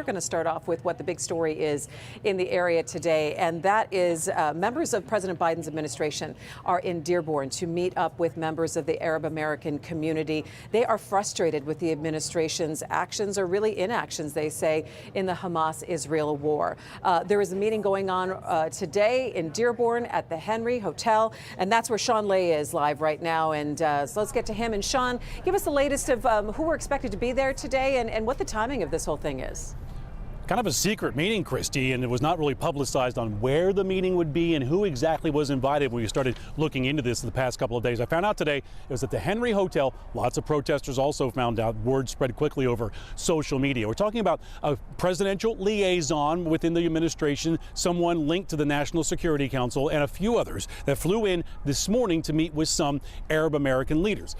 going to start off with what the big story is in the area today, and that is members of President Biden's administration are in Dearborn to meet up with members of the Arab American community. They are frustrated with the administration's actions, or really inactions, they say, in the Hamas-Israel war. There is a meeting going on today in Dearborn at the Henry Hotel, and that's where Sean Lay is live right now. And so let's get to him. And Sean, give us the latest of who we're expected to be there today and what the timing of this whole thing is. Kind of a secret meeting, Christy, and it was not really publicized on where the meeting would be and who exactly was invited when we started looking into this in the past couple of days. I found out today it was at the Henry Hotel. Lots of protesters also found out. Word spread quickly over social media. We're talking about a presidential liaison within the administration, someone linked to the National Security Council, and a few others that flew in this morning to meet with some Arab American leaders.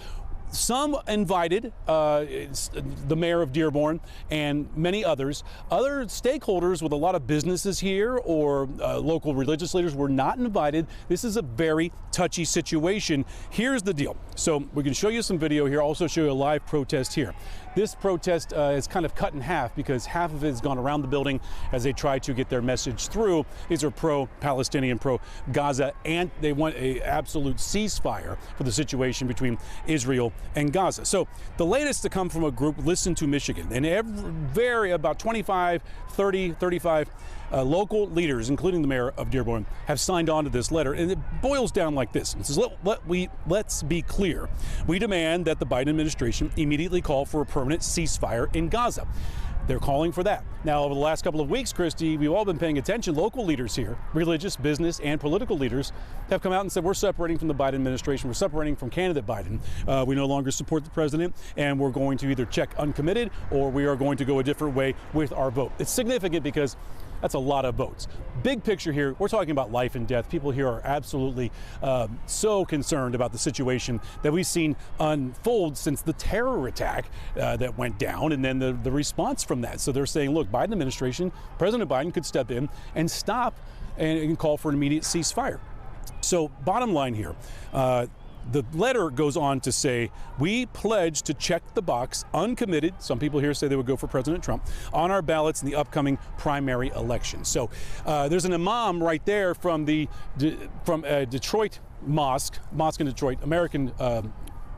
Some invited, the mayor of Dearborn and many others. Other stakeholders with a lot of businesses here or local religious leaders were not invited. This is a very touchy situation. Here's the deal. So we can show you some video here, also show you a live protest here. This protest is kind of cut in half because half of it has gone around the building as they try to get their message through. These are pro-Palestinian, pro-Gaza, and they want an absolute ceasefire for the situation between Israel and Gaza. So the latest to come from a group, Listen to Michigan, and about 25, 30, 35 local leaders, including the mayor of Dearborn, have signed on to this letter, and it boils down like this. It says, let's be clear. We demand that the Biden administration immediately call for a permanent ceasefire in Gaza. They're calling for that. Now, over the last couple of weeks, Christy, we've all been paying attention. Local leaders here, religious, business, and political leaders, have come out and said, we're separating from the Biden administration. We're separating from candidate Biden. We no longer support the president, and we're going to either check uncommitted or we are going to go a different way with our vote. It's significant because that's a lot of votes. Big picture here, we're talking about life and death. People here are absolutely so concerned about the situation that we've seen unfold since the terror attack that went down, and then the response from that. So they're saying, look, Biden administration, President Biden could step in and stop and call for an immediate ceasefire. So bottom line here, the letter goes on to say, we pledge to check the box uncommitted. Some people here say they would go for President Trump on our ballots in the upcoming primary election. So there's an imam right there from Detroit mosque in Detroit, American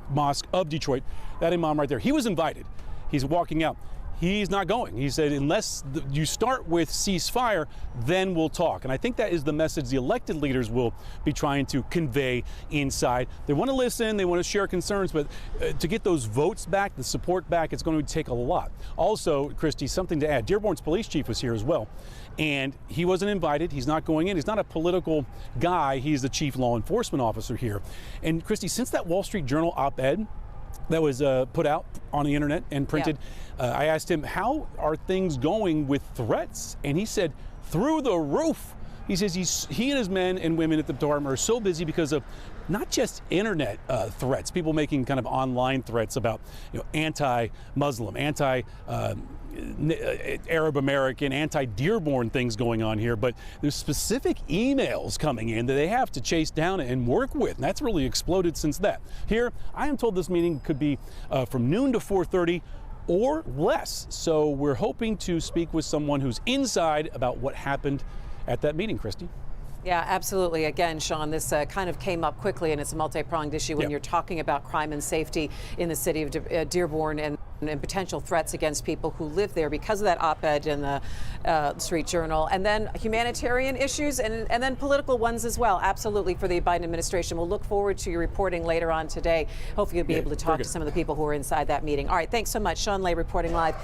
mosque of Detroit. That imam right there, he was invited. He's walking out. He's not going. He said, unless you start with ceasefire, then we'll talk. And I think that is the message the elected leaders will be trying to convey inside. They want to listen, they want to share concerns, but to get those votes back, the support back, it's going to take a lot. Also, Christy, something to add. Dearborn's police chief was here as well, and he wasn't invited. He's not going in. He's not a political guy. He's the chief law enforcement officer here. And Christy, since that Wall Street Journal op-ed that was put out on the internet and printed, I asked him, how are things going with threats? And he said, through the roof. He says he and his men and women at the department are so busy because of not just internet threats, people making kind of online threats about, anti-Muslim, anti-Arab American, anti-Dearborn things going on here, but there's specific emails coming in that they have to chase down and work with, and that's really exploded since that. Here, I am told this meeting could be from noon to 4:30 or less, so we're hoping to speak with someone who's inside about what happened at that meeting, Christy. Yeah, absolutely. Again, Sean, this kind of came up quickly, and it's a multi-pronged issue when you're talking about crime and safety in the city of Dearborn and potential threats against people who live there because of that op-ed in the Street Journal, and then humanitarian issues and then political ones as well. Absolutely, for the Biden administration. We'll look forward to your reporting later on today. Hopefully you'll be able to talk to some of the people who are inside that meeting. All right, thanks so much. Sean Lay reporting live.